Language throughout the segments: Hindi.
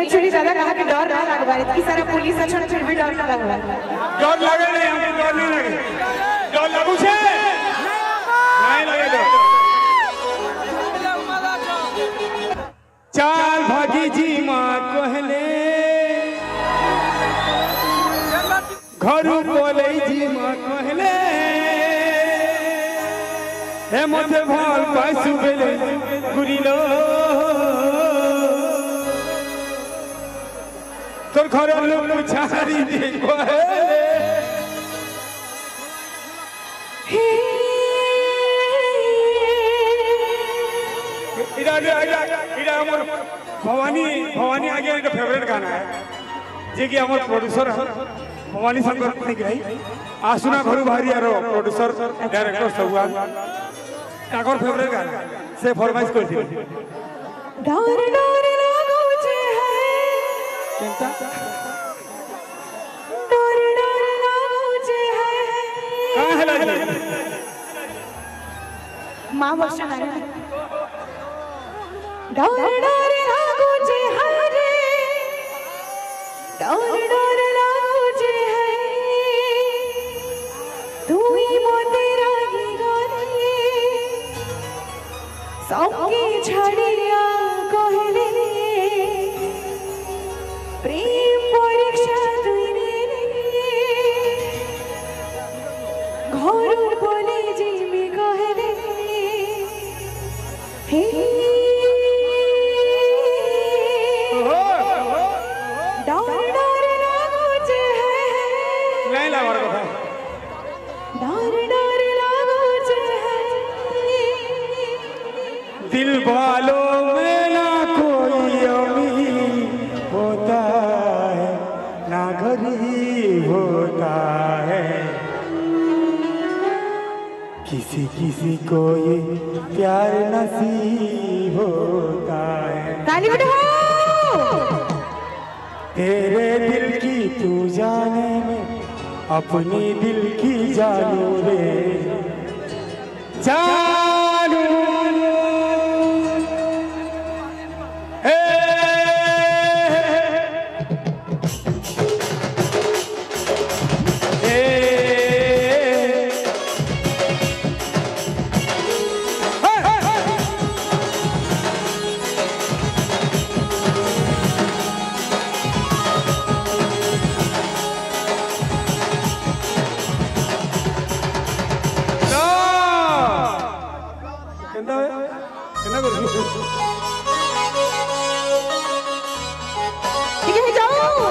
एक्चुअली दादा कहा कि डर ना लगवा इतनी सारा पुलिस अच्छा फिर भी डर ना लगवा डर लगे नहीं हमको डर नहीं लगे डर लगू छे नहीं लगे डर चाल भागी जी माँ कहले घरू बोले जी माँ कहले हे मते भाल पासु बेले गुरिलो তোর ঘরে লোক ছাড়ি দিয়ে भवानी भवानी आगे एक फेवरेट गाना है जे कि हमारे प्रोड्यूसर भवानी शंकर भाई आसुना घरू बाहरी आरो प्रोड्यूसर डायरेक्टर सहुआ ताकर फेवरेट गाना से फरमाइश कर दियो डर डर लागो जे है केनता डर डर लागो जे है कहां है लाजी मां वर्षा है डर डर लागो जे है रे डर डर लागो जे है तू ही मोते रागी गोरी सबके छड़िया कहले प्रेम परीक्षा तुइने घर बोले जीवी कहले हे डर डर लागो जे है नहीं लावर कथा डर डर लागो जे है दिल वालों में ना कोई अमीर होता है ना गरीब होता है किसी किसी को ये प्यार नसीब होता है ताली बजाओ तेरे दिल की तू जाने में अपनी दिल की जानू रे जानू हे ठीक है जाओ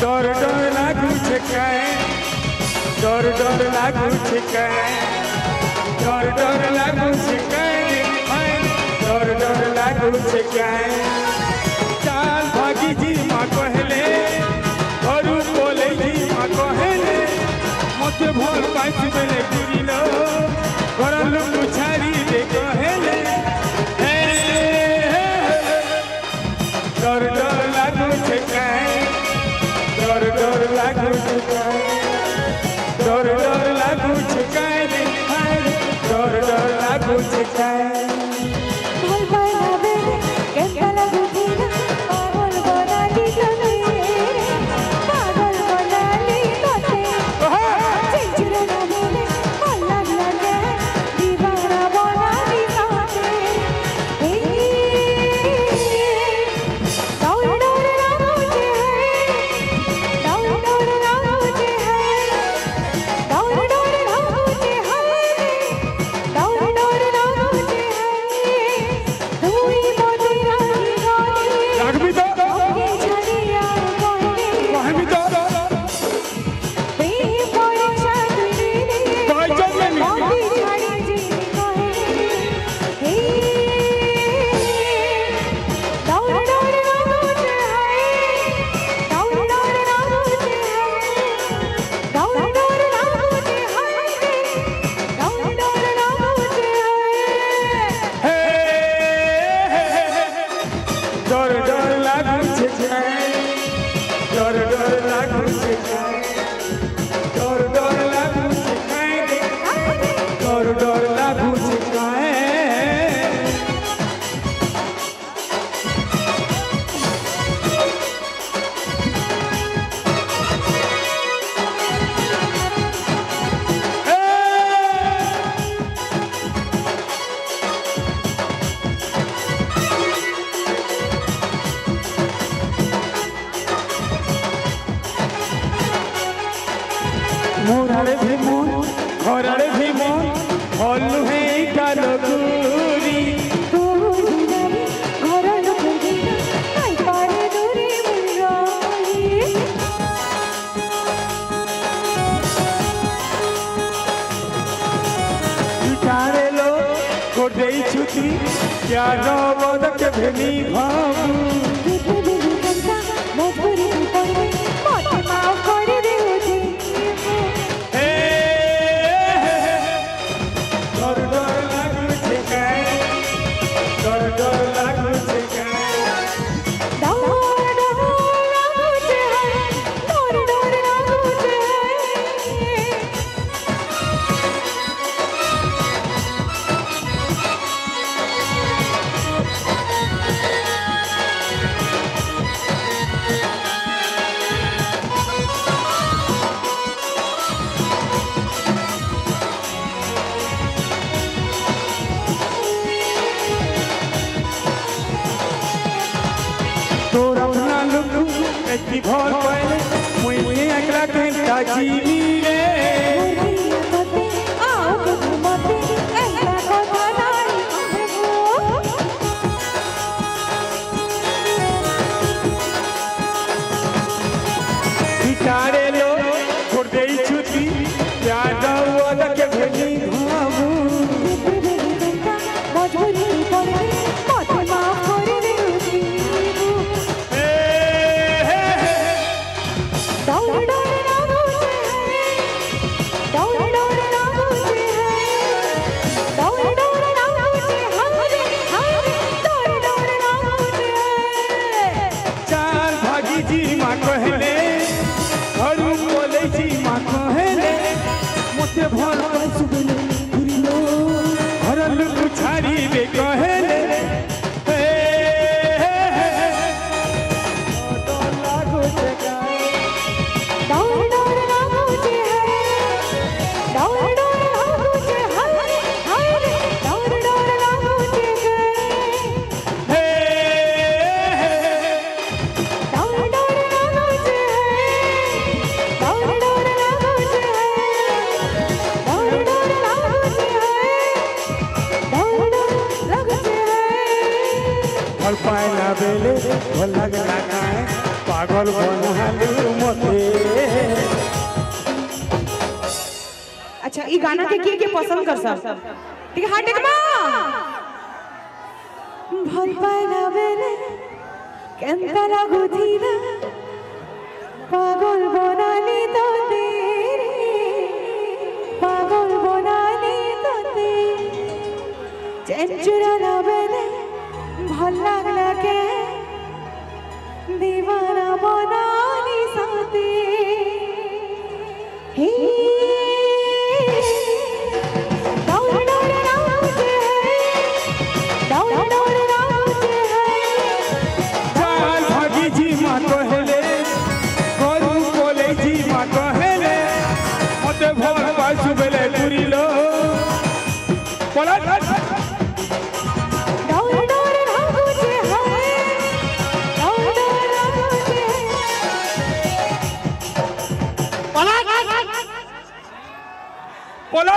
डर डर लागू छिकाए डर डर लागू छिकाए डर डर लागू छिकाए डर डर लागू छिकाए चाल भागी जी माँ कहले घरू बोले जी माँ कहले मते भल पाइछ बेले गुरिलो घर लोक छाड़ी दे कहले डर डर लागू छिकाए डर डर लागू छिकाए डर डर लागू छिकाए डर डर लागू छिकाए भल बनावे केनका लागू थीना पागल बनाली तोते पागल बनाली तोते चिंचुरा नामे भी मन घरे भी मन भल नुहे कालगुरी छुट्टी क्या रोद के भेनी भाबू मजबूरी पड़े मत माफ कर दे मुझे हे डर डर लागू छे काय डर डर लागू छे काय डर डर लागू छे डर डर लागू छे की भोल पहले मुझे अगला घंटा जीवी रे आओ के मते ऐसा कथा नहीं बिचारे लो छोड़ दे छुट्टी याद वाला के भेजी भाबू मजबूरी पड़े मत माफ कर दे डर डर लागू छे डर डर लागू छे डर डर लागू छे हरे हरे डर डर लागू छे चार भागी जी माँ कहले घरू बोले जी माँ कहले मोते भर सुबले घुरिलो घरल कुछारी रे कहले भल पाए बेले भल लगना काए पागल बनालू मते। अच्छा ये गाना के पसंद कर सब ठीक है हां टेक मा भल पाए बेले केनता लागू थीला पागल बनाली तो तेरे पागल बनाली तो तेरे चंचुरा ना बेले भल लगना के दीवाना बनानी साथे हे डर डर लागते डर डर लागते चाल भागी जी माँ कहले गरु बोले जी माँ कहले मते भल पासु बेले घुरिलो पला बोला